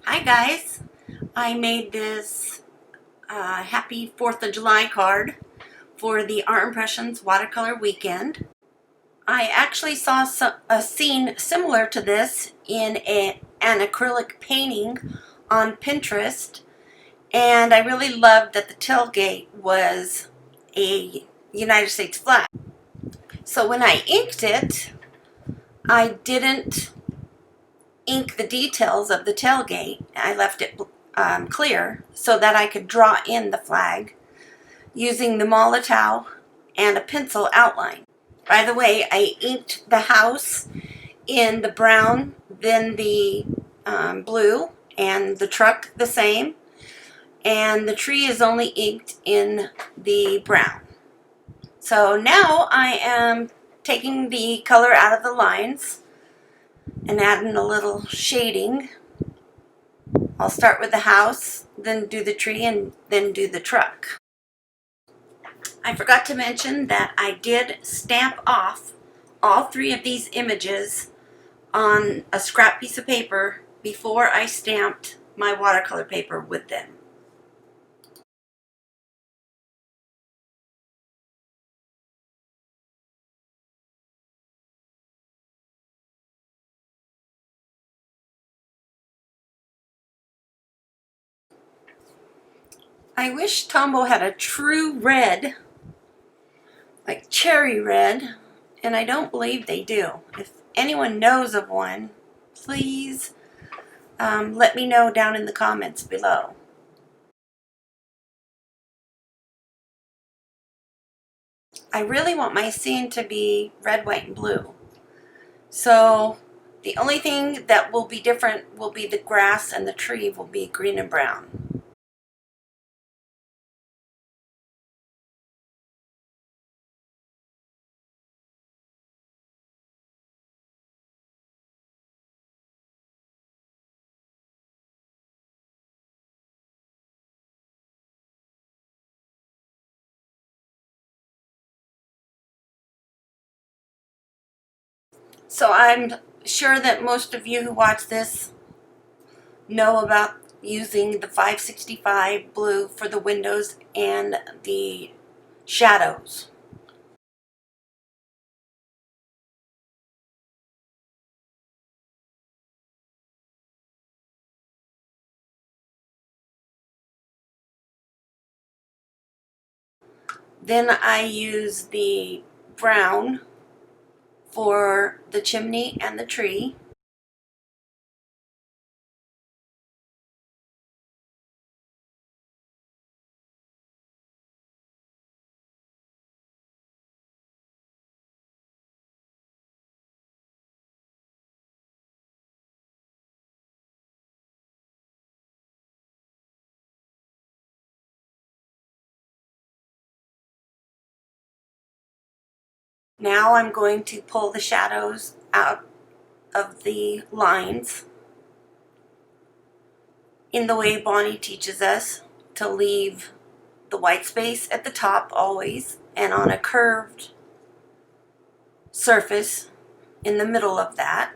Hi guys, I made this happy 4th of July card for the Art Impressions Watercolor Weekend. I actually saw a scene similar to this in an acrylic painting on Pinterest, and I really loved that the tailgate was a United States flag. So when I inked it, I didn't ink the details of the tailgate. I left it clear so that I could draw in the flag using the Molotow and a pencil outline. By the way, I inked the house in the brown, then the blue, and the truck the same, and the tree is only inked in the brown. So now I am taking the color out of the lines and adding a little shading. I'll start with the house, then do the tree, and then do the truck. I forgot to mention that I did stamp off all three of these images on a scrap piece of paper before I stamped my watercolor paper with them. I wish Tombow had a true red, like cherry red, and I don't believe they do. If anyone knows of one, please let me know down in the comments below. I really want my scene to be red, white, and blue. So the only thing that will be different will be the grass, and the tree will be green and brown. So I'm sure that most of you who watch this know about using the 565 blue for the windows and the shadows. Then I use the brown for the chimney and the tree. Now I'm going to pull the shadows out of the lines in the way Bonnie teaches us to leave the white space at the top always, and on a curved surface in the middle of that,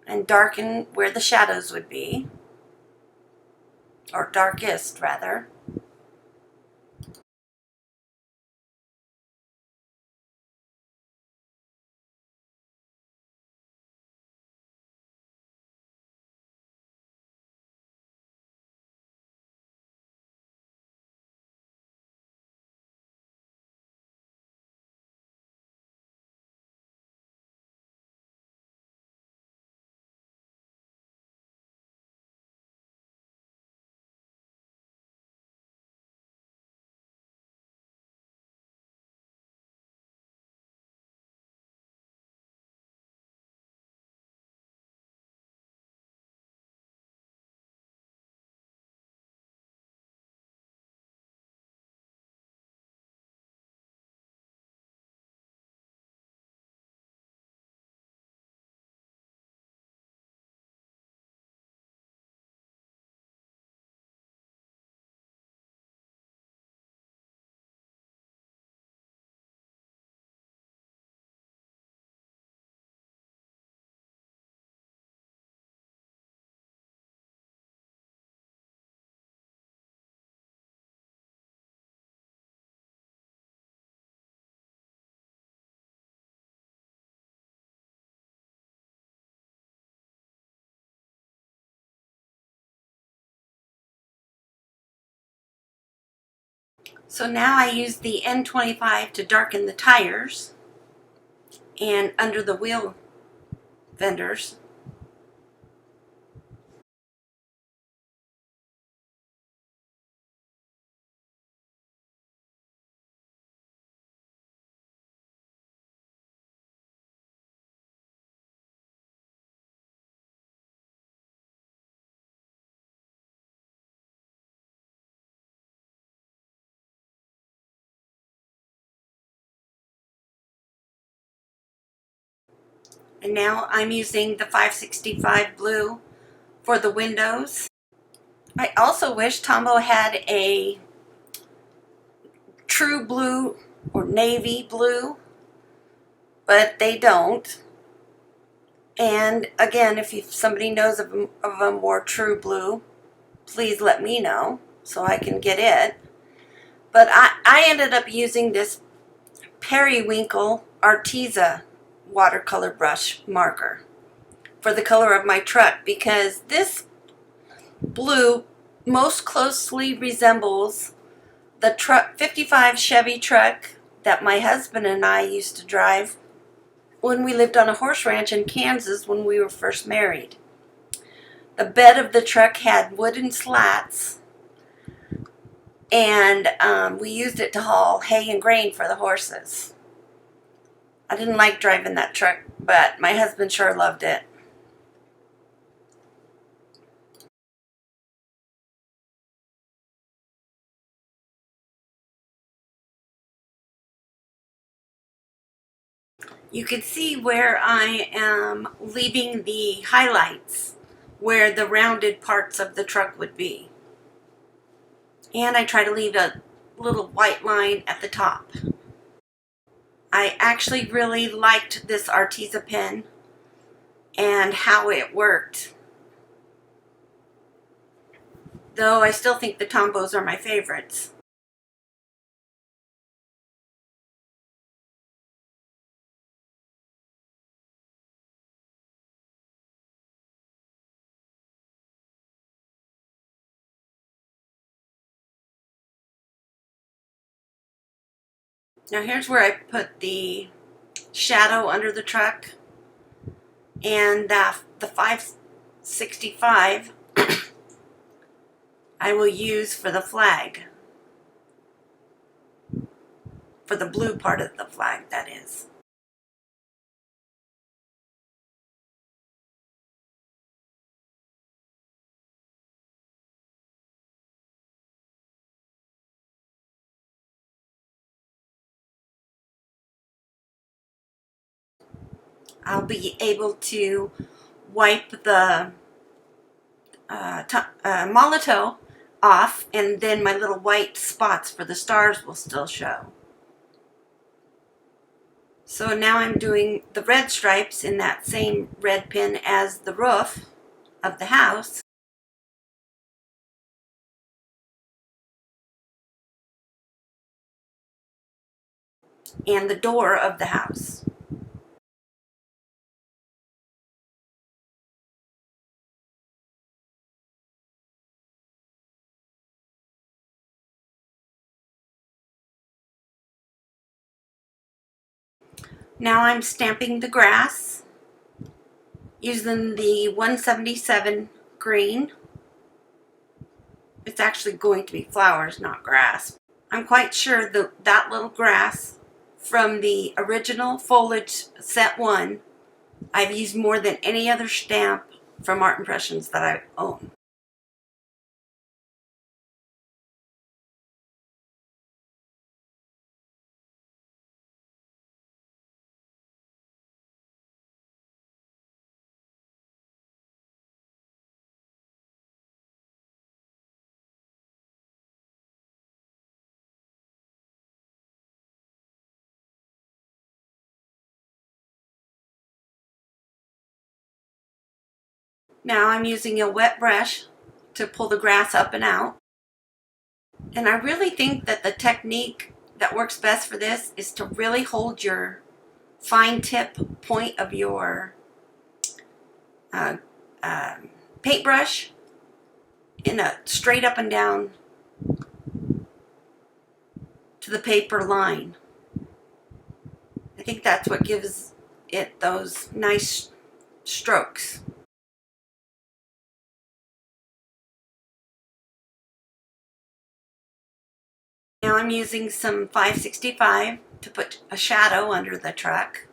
and darken where the shadows would be, or darkest rather. So now I use the N25 to darken the tires and under the wheel fenders. And now I'm using the 565 blue for the windows. I also wish Tombow had a true blue or navy blue, but they don't. And again, if somebody knows of a more true blue, please let me know so I can get it. But I ended up using this Periwinkle Arteza watercolor brush marker for the color of my truck, because this blue most closely resembles the 55 Chevy truck that my husband and I used to drive when we lived on a horse ranch in Kansas when we were first married. The bed of the truck had wooden slats, and we used it to haul hay and grain for the horses. I didn't like driving that truck, but my husband sure loved it. You can see where I am leaving the highlights where the rounded parts of the truck would be. And I try to leave a little white line at the top. I actually really liked this Arteza pen and how it worked, though I still think the Tombows are my favorites. Now here's where I put the shadow under the truck, and the 565 I will use for the flag, for the blue part of the flag, that is. I'll be able to wipe the Molotow off, and then my little white spots for the stars will still show. So now I'm doing the red stripes in that same red pen as the roof of the house. And the door of the house. Now I'm stamping the grass using the 177 green. It's actually going to be flowers, not grass. I'm quite sure that little grass from the original foliage set 1, I've used more than any other stamp from Art Impressions that I own. Now I'm using a wet brush to pull the grass up and out. And I really think that the technique that works best for this is to really hold your fine tip point of your uh, paintbrush in a straight up and down to the paper line. I think that's what gives it those nice strokes. Now I'm using some 565 to put a shadow under the truck.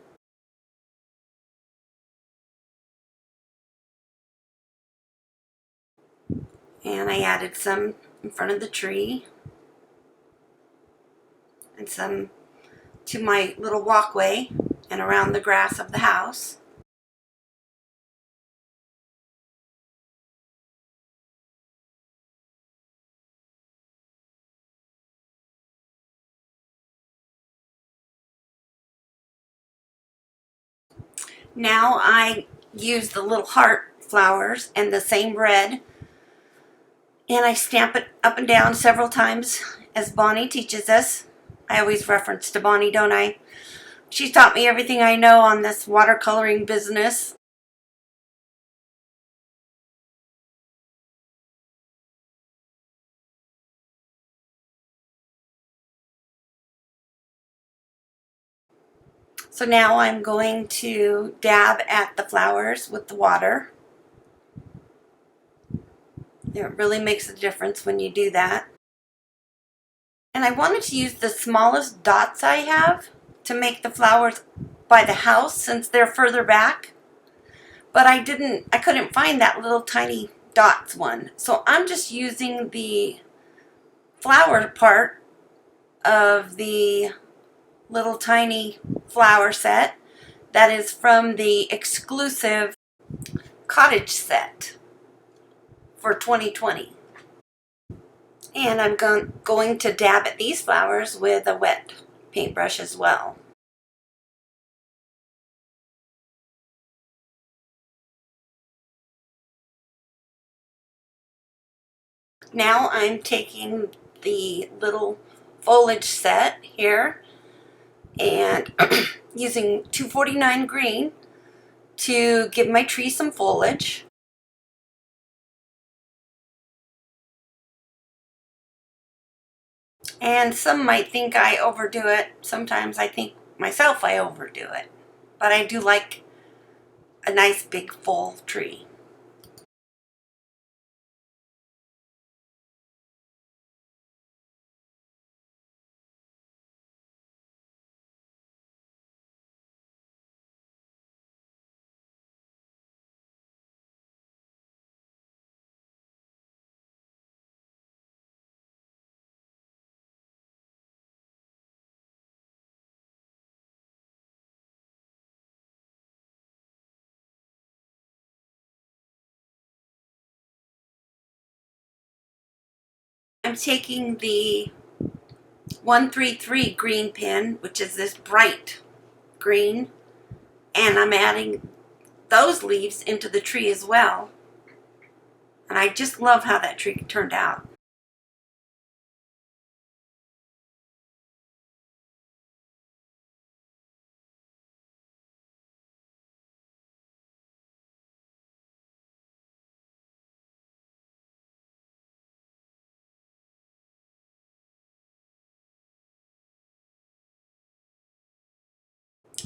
And I added some in front of the tree and some to my little walkway and around the grass of the house. Now I use the little heart flowers and the same red, and I stamp it up and down several times as Bonnie teaches us. I always reference to Bonnie, don't I? She's taught me everything I know on this watercoloring business. So now I'm going to dab at the flowers with the water. It really makes a difference when you do that. And I wanted to use the smallest dots I have to make the flowers by the house since they're further back. But I couldn't find that little tiny dots one. So I'm just using the flower part of the little tiny flower set that is from the exclusive cottage set for 2020. And I'm going to dab at these flowers with a wet paintbrush as well. Now I'm taking the little foliage set here and using 249 green to give my tree some foliage. And some might think I overdo it. Sometimes I think myself I overdo it. But I do like a nice big full tree. I'm taking the 133 green pen, which is this bright green, and I'm adding those leaves into the tree as well. And I just love how that tree turned out.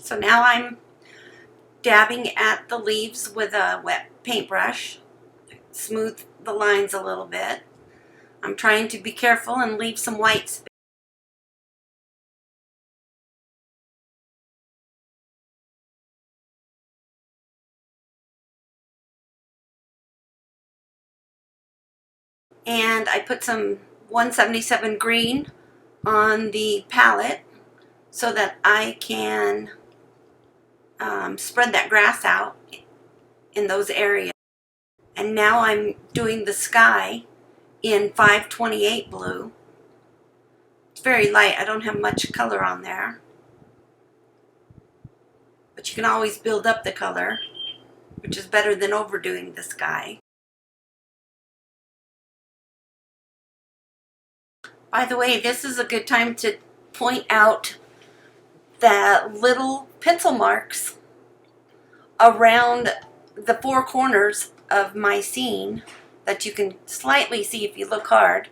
So now I'm dabbing at the leaves with a wet paintbrush, smooth the lines a little bit. I'm trying to be careful and leave some white space. And I put some 177 green on the palette so that I can spread that grass out in those areas. And now I'm doing the sky in 528 blue. It's very light. I don't have much color on there. But you can always build up the color, which is better than overdoing the sky. By the way, this is a good time to point out the little pencil marks around the four corners of my scene that you can slightly see if you look hard.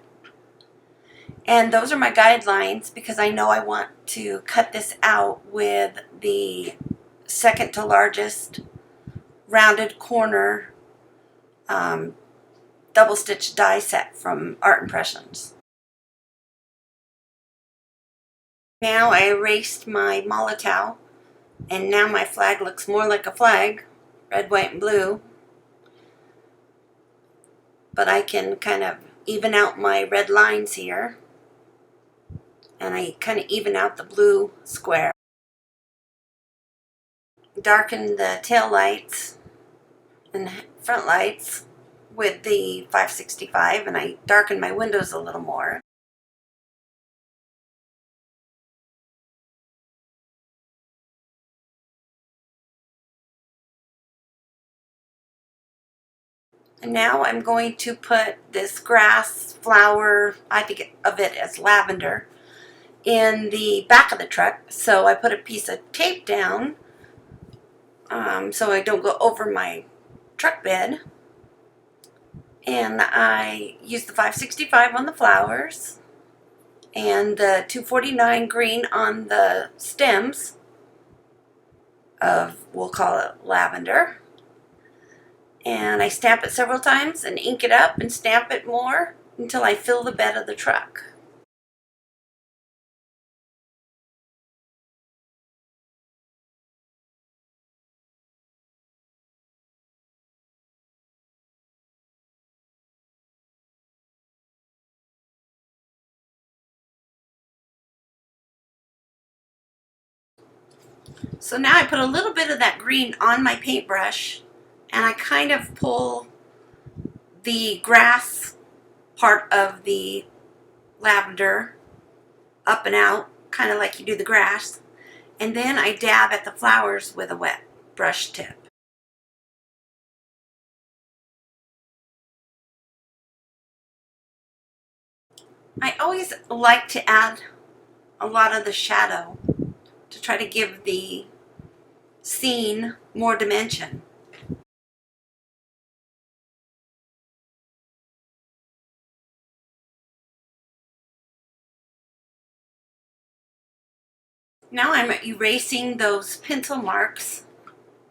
And those are my guidelines because I know I want to cut this out with the second to largest rounded corner double stitch die set from Art Impressions. Now I erased my Molotow, and now my flag looks more like a flag, red, white, and blue. But I can kind of even out my red lines here, and I kind of even out the blue square. Darken the tail lights and front lights with the 565, and I darken my windows a little more. And now I'm going to put this grass flower, I think of it as lavender, in the back of the truck. So I put a piece of tape down so I don't go over my truck bed. And I use the 565 on the flowers and the 249 green on the stems of, we'll call it lavender. And I stamp it several times and ink it up and stamp it more until I fill the bed of the truck. So now I put a little bit of that green on my paintbrush, and I kind of pull the grass part of the lavender up and out, kind of like you do the grass, and then I dab at the flowers with a wet brush tip. I always like to add a lot of the shadow to try to give the scene more dimension. Now I'm erasing those pencil marks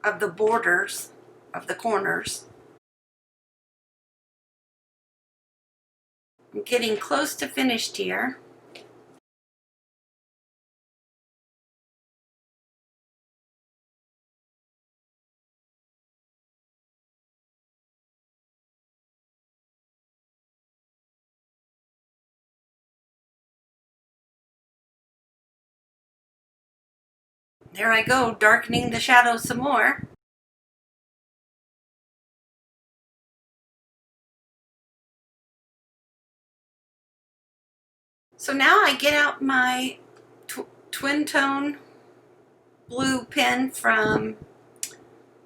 of the borders of the corners. I'm getting close to finished here. There I go, darkening the shadows some more. So now I get out my twin tone blue pen from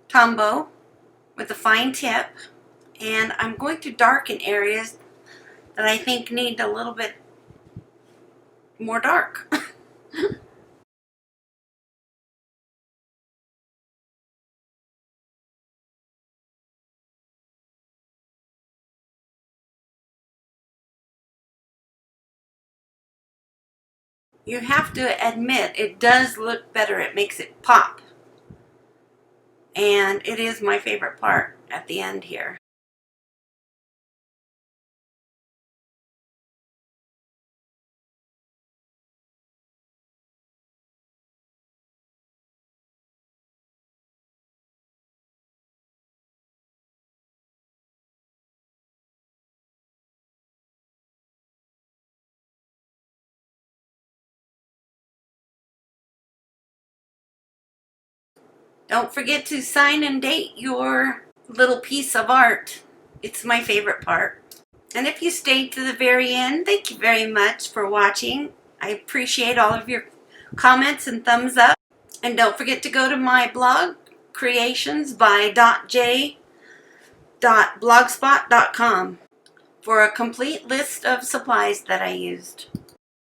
Tombow with a fine tip, and I'm going to darken areas that I think need a little bit more dark. You have to admit, it does look better. It makes it pop. And it is my favorite part at the end here. Don't forget to sign and date your little piece of art. It's my favorite part. And if you stayed to the very end, thank you very much for watching. I appreciate all of your comments and thumbs up. And don't forget to go to my blog, creations by .j.blogspot.com, for a complete list of supplies that I used.